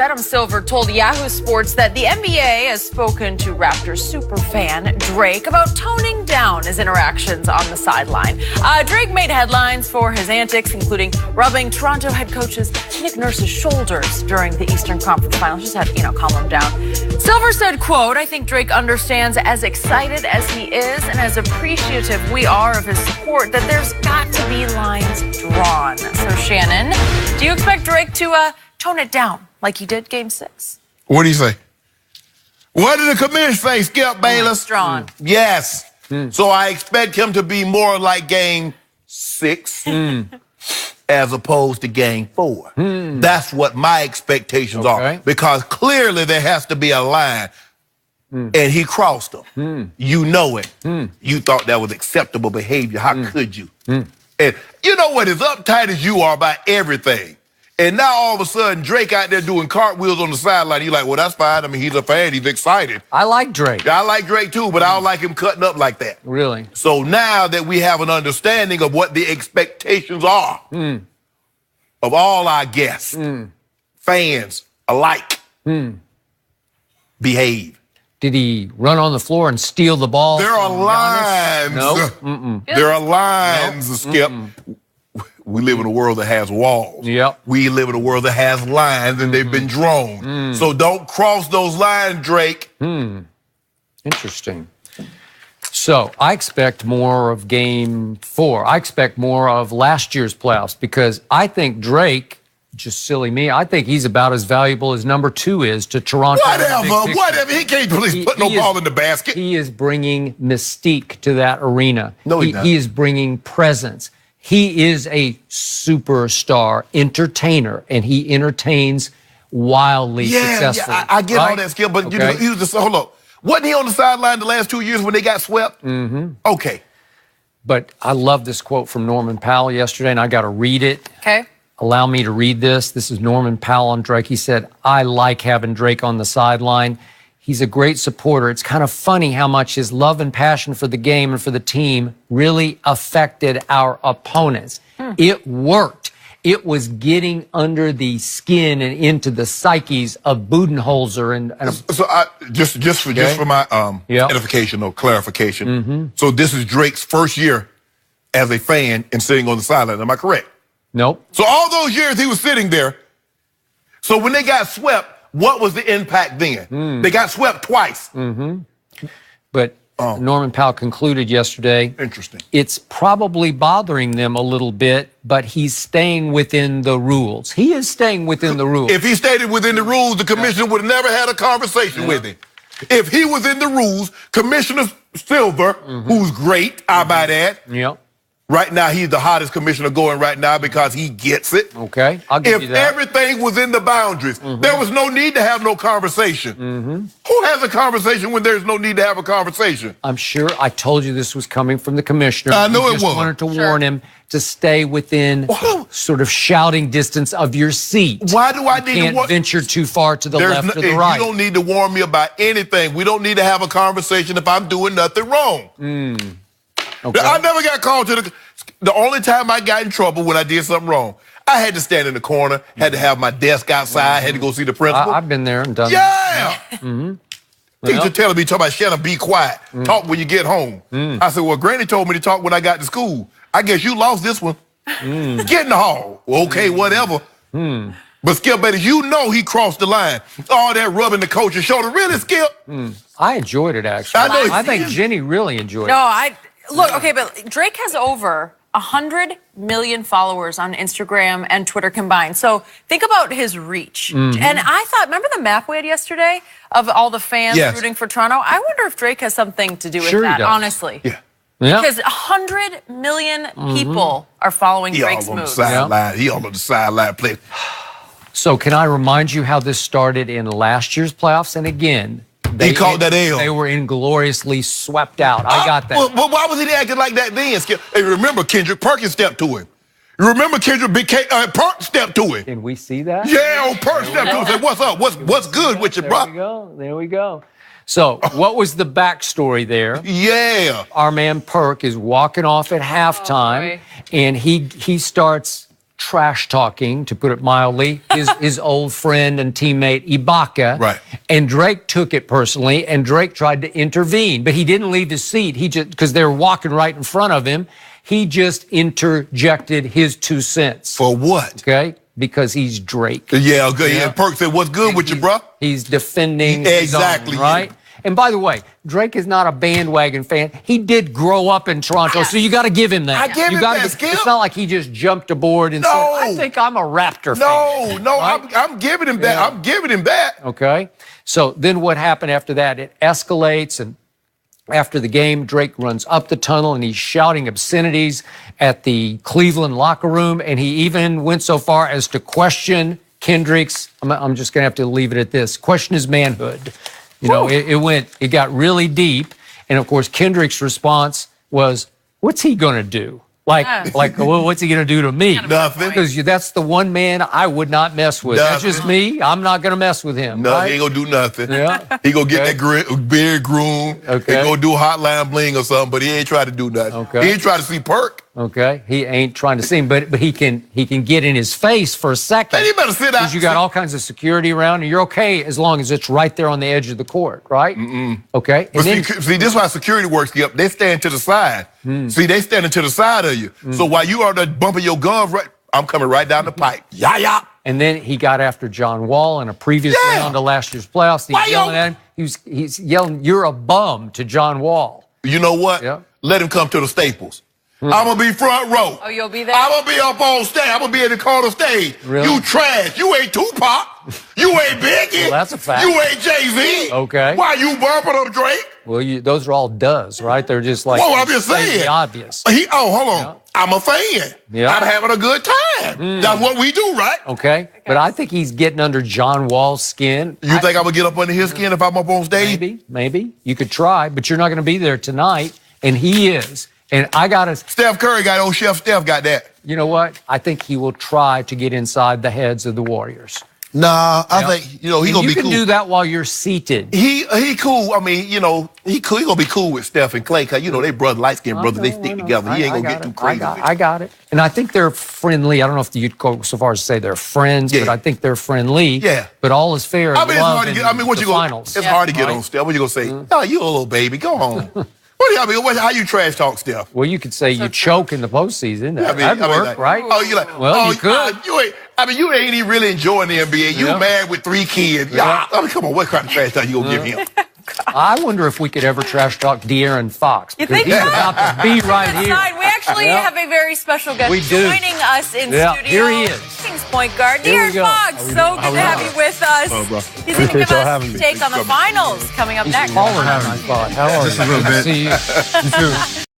Adam Silver told Yahoo Sports that the NBA has spoken to Raptors superfan Drake about toning down his interactions on the sideline. Drake made headlines for his antics, including rubbing Toronto head coach's Nick Nurse's shoulders during the Eastern Conference Finals. Just had to, calm him down. Silver said, quote, "I think Drake understands as excited as he is and as appreciative we are of his support that there's got to be lines drawn." So, Shannon, do you expect Drake to tone it down like he did Game 6? What do you say? What did the commissioner say, Skip Bayless? Drawn. Yes. So I expect him to be more like Game 6 as opposed to Game 4. That's what my expectations are. Because clearly there has to be a line. And he crossed them. You know it. You thought that was acceptable behavior. How could you? And you know what? As uptight as you are about everything. And now all of a sudden, Drake out there doing cartwheels on the sideline. You're like, well, that's fine. I mean, he's a fan. He's excited. I like Drake. I like Drake too, but I don't like him cutting up like that. Really? So now that we have an understanding of what the expectations are of all our guests, fans alike, behave. Did he run on the floor and steal the ball? There are lines. No. There are lines, Skip. We live in a world that has walls. Yep. We live in a world that has lines, and they've been drawn. So don't cross those lines, Drake. Interesting. So I expect more of Game 4. I expect more of last year's playoffs because I think Drake, just silly me, I think he's about as valuable as number 2 is to Toronto. Whatever. He can't really put no ball in the basket. He is bringing mystique to that arena. No, he's not. He is bringing presence. He is a superstar entertainer, and he entertains wildly successfully. Yeah, I get all that, Skip, but he was just, hold up. Wasn't he on the sideline the last 2 years when they got swept? Okay. But I love this quote from Norman Powell yesterday, and I got to read it. Okay. Allow me to read this. This is Norman Powell on Drake. He said, "I like having Drake on the sideline. He's a great supporter. It's kind of funny how much his love and passion for the game and for the team really affected our opponents. It worked. It was getting under the skin and into the psyches of Budenholzer So just for my edification or clarification. So this is Drake's first year as a fan and sitting on the sideline. Am I correct? Nope. So all those years he was sitting there. So when they got swept, what was the impact then? They got swept twice. But Norman Powell concluded yesterday. Interesting. It's probably bothering them a little bit, but he's staying within the rules. He is staying within the rules. If he stayed within the rules, the commissioner would have never had a conversation with him. If he was in the rules, Commissioner Silver, who's great, I might add. Right now, he's the hottest commissioner going right now because he gets it. Okay, I'll give you that. If everything was in the boundaries, there was no need to have no conversation. Who has a conversation when there's no need to have a conversation? I'm sure I told you this was coming from the commissioner. I know I just wanted to warn him to stay within sort of shouting distance of your seat. Why do I need to can't venture too far to the left or the right. You don't need to warn me about anything. We don't need to have a conversation if I'm doing nothing wrong. Okay. I never got called to the only time I got in trouble when I did something wrong, I had to stand in the corner, had to have my desk outside, had to go see the principal. I've been there and done that. Teacher telling me, talking about, Shannon, be quiet. Talk when you get home. I said, well, Granny told me to talk when I got to school. I guess you lost this one. Get in the hall. Well, okay, whatever. But Skip, baby, you know he crossed the line. All that rubbing the coach's shoulder. Really, Skip? I enjoyed it, actually. I think Jenny really enjoyed it. Look, okay, but Drake has over 100 million followers on Instagram and Twitter combined. So think about his reach. And I thought, remember the map we had yesterday of all the fans rooting for Toronto? I wonder if Drake has something to do with that, honestly. Because 100 million people are following Drake's moves. He all on the sideline playing. So can I remind you how this started in last year's playoffs? And again, He caught that L. They were ingloriously swept out. I got that. Well, why was he acting like that then, Skip? Hey, remember, Kendrick Perkins stepped to him. You remember Kendrick Perk stepped to him. Can we see that? Yeah, Perk stepped to him and said, what's up? What's good with you, bro? There we go. So what was the backstory there? Yeah. Our man Perk is walking off at halftime, and he starts trash talking, to put it mildly, his old friend and teammate Ibaka. Right. And Drake took it personally, and Drake tried to intervene, but he didn't leave his seat. He just, because they were walking right in front of him, he just interjected his 2 cents. For what? Okay? Because he's Drake. Yeah, okay. Yeah. Perk said, what's good with you, bro? He's defending exactly his own, right? yeah. And by the way, Drake is not a bandwagon fan. He did grow up in Toronto, so you got to give him that. I give him that, Skip. It's not like he just jumped aboard and said, I think I'm a Raptor fan. No, right? I'm giving him that. I'm giving him that. Okay. So then what happened after that? It escalates, and after the game, Drake runs up the tunnel and he's shouting obscenities at the Cleveland locker room, and he even went so far as to question Kendrick's, I'm just going to have to leave it at this, question his manhood. You know, it got really deep. And of course, Kendrick's response was, what's he going to do? Like, well, what's he going to do to me? Nothing. Because that's the one man I would not mess with. Nothing. That's just me. I'm not going to mess with him. No, right? he ain't going to do nothing. Yeah. He going to get that beard groomed. Okay. He going to do hotline bling or something, but he ain't trying to do nothing. Okay. He ain't trying to see Perk. Okay, he ain't trying to see him, but he can get in his face for a second. Man, he better sit down. Because you got all kinds of security around, and you're okay as long as it's right there on the edge of the court, right? Okay. But see, this is how security works. Yep, they stand to the side. See, they standing to the side of you. So while you are there bumping your guns, right, I'm coming right down the pipe. Yeah. And then he got after John Wall in a previous round of last year's playoffs. He's yelling at him. He's yelling, "You're a bum," to John Wall. You know what? Yeah. Let him come to the Staples. I'm going to be front row. Oh, you'll be there? I'm going to be up on stage. I'm going to be in the corner stage. Really? You trash. You ain't Tupac. You ain't Biggie. Well, that's a fact. You ain't Jay-Z. Okay. Why you bumping up Drake? Well, those are all does, right? They're just like, Well, I'm just saying. obvious. Hold on. I'm a fan. Yeah. I'm having a good time. That's what we do, right? Okay. But I think he's getting under John Wall's skin. You think I'm going to get up under his skin if I'm up on stage? Maybe. You could try, but you're not going to be there tonight, and he is. And I got to... Steph Curry got old Chef Steph got that. You know what? I think he will try to get inside the heads of the Warriors. Nah, I think, he going to be cool. You can do that while you're seated. He cool. I mean, he cool. He going to be cool with Steph and Clay because, they light-skinned brothers. They stick together. He ain't going to get too crazy. I got it. And I think they're friendly. I don't know if you'd go so far as to say they're friends, but I think they're friendly. Yeah. But all is fair in love in the finals. It's hard to get on Steph. What you going to say? Oh, you a little baby. Go on. How you trash talk, Steph? Well, you could say you choke in the postseason. That'd work, right? Oh, you like? Well, you could. You ain't even really enjoying the NBA. You married with 3 kids. Yeah. I mean, come on, what kind of trash talk you gonna give him? I wonder if we could ever trash talk De'Aaron Fox. You think he's so? about to be right here. We actually have a very special guest joining us in studio. Here he is. Kings point guard, De'Aaron Fox. So good to have you with us. Oh, bro. He's going to give us his take on the finals coming up next. Taller than I thought. How are you? Just a little bit. See you. You too.